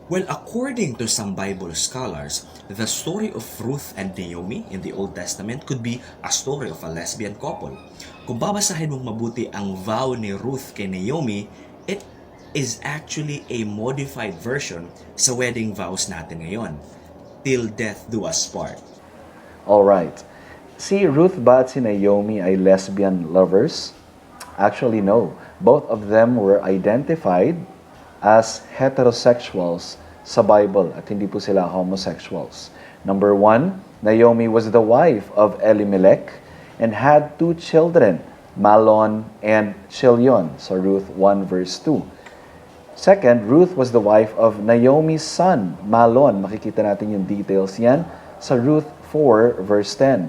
Well, according to some Bible scholars, the story of Ruth and Naomi in the Old Testament could be a story of a lesbian couple. Kung babasahin mong mabuti ang vow ni Ruth kay Naomi, it is actually a modified version sa wedding vows natin ngayon. Till death do us part. Alright. Si Ruth ba at si Naomi ay lesbian lovers? Actually, no. Both of them were identified as heterosexuals sa Bible at hindi po sila homosexuals. Number one, Naomi was the wife of Elimelech and had two children, Malon and Chilion, sa Ruth 1 verse 2. Second, Ruth was the wife of Naomi's son, Malon. Makikita natin yung details yan sa Ruth 4 verse 10.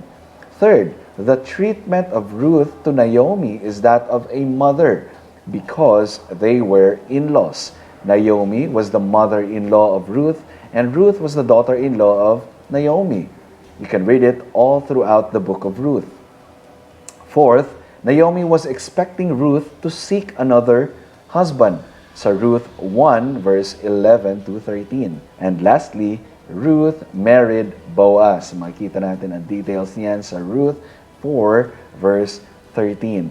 Third, the treatment of Ruth to Naomi is that of a mother because they were in-laws. Naomi was the mother-in-law of Ruth, and Ruth was the daughter-in-law of Naomi. You can read it all throughout the book of Ruth. Fourth, Naomi was expecting Ruth to seek another husband sa Ruth 1 verse 11 to 13. And lastly, Ruth married Boaz. Makikita natin ang details niyan sa Ruth 4 verse 13.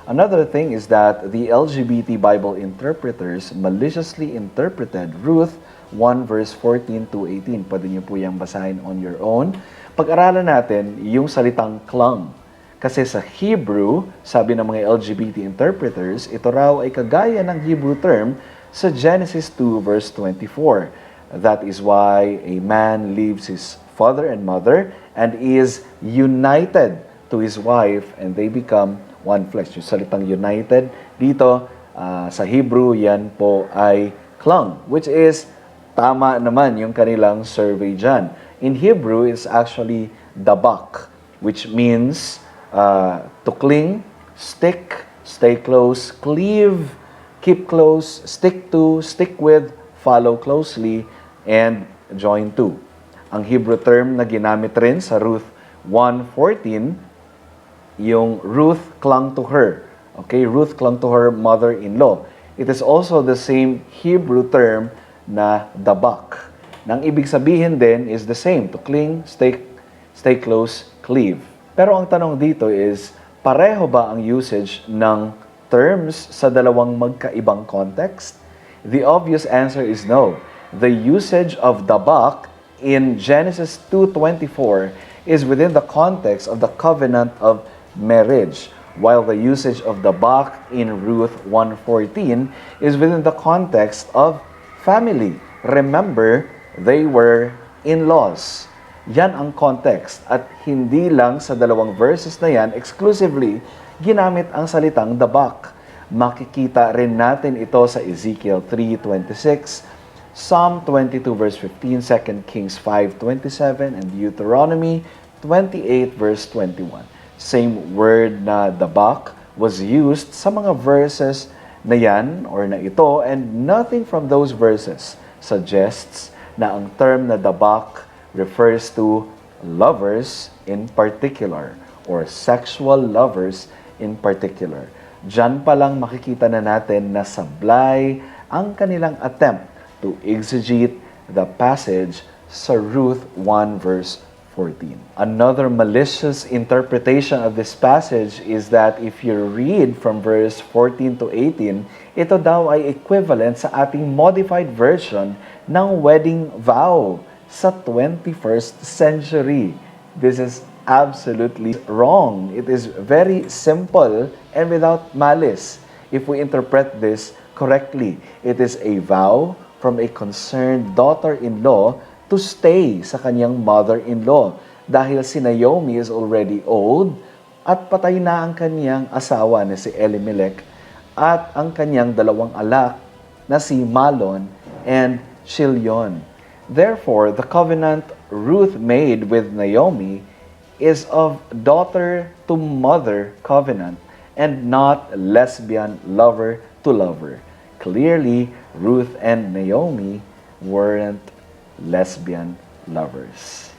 Another thing is that the LGBT Bible interpreters maliciously interpreted Ruth 1 verse 14 to 18. Pwede niyo po yung basahin on your own. Pag-aralan natin yung salitang clung. Kasi sa Hebrew, sabi ng mga LGBT interpreters, ito raw ay kagaya ng Hebrew term sa Genesis 2 verse 24. That is why a man leaves his father and mother and is united to his wife and they become one flesh. Yung salitang united dito sa Hebrew, yan po ay clung, which is tama naman yung kanilang survey dyan. In Hebrew, it's actually dabak, which means to cling, stick, stay close, cleave, keep close, stick to, stick with, follow closely, and join to. Ang Hebrew term na ginamit rin sa Ruth 1:14, yung Ruth clung to her. Okay, Ruth clung to her mother-in-law. It is also the same Hebrew term na dabak. Nang ibig sabihin din is the same, to cling, stay close, cleave. Pero ang tanong dito is, pareho ba ang usage ng terms sa dalawang magkaibang context? The obvious answer is no. The usage of dabak in Genesis 2:24 is within the context of the covenant of marriage, while the usage of dabak in Ruth 1:14 is within the context of family. Remember, they were in-laws. Yan ang context at hindi lang sa dalawang verses na yan exclusively ginamit ang salitang dabak. Makikita rin natin ito sa Ezekiel 3:26, Psalm 22 verse 15, 2 Kings 5:27, and Deuteronomy 28 verse 21. Same word na dabak was used sa mga verses na yan or na ito, and nothing from those verses suggests na ang term na dabak refers to lovers in particular or sexual lovers in particular. Diyan pa lang makikita na natin na sablay ang kanilang attempt to exegete the passage sa Ruth 1 verse 14. Another malicious interpretation of this passage is that if you read from verse 14 to 18, ito daw ay equivalent sa ating modified version ng wedding vow sa 21st century. This is absolutely wrong. It is very simple and without malice. If we interpret this correctly, it is a vow from a concerned daughter-in-law to stay sa kanyang mother-in-law dahil si Naomi is already old at patay na ang kanyang asawa na si Elimelech at ang kanyang dalawang anak na si Malon and Chilion. Therefore, the covenant Ruth made with Naomi is of daughter-to-mother covenant and not lesbian lover-to-lover. Clearly, Ruth and Naomi weren't lesbian lovers.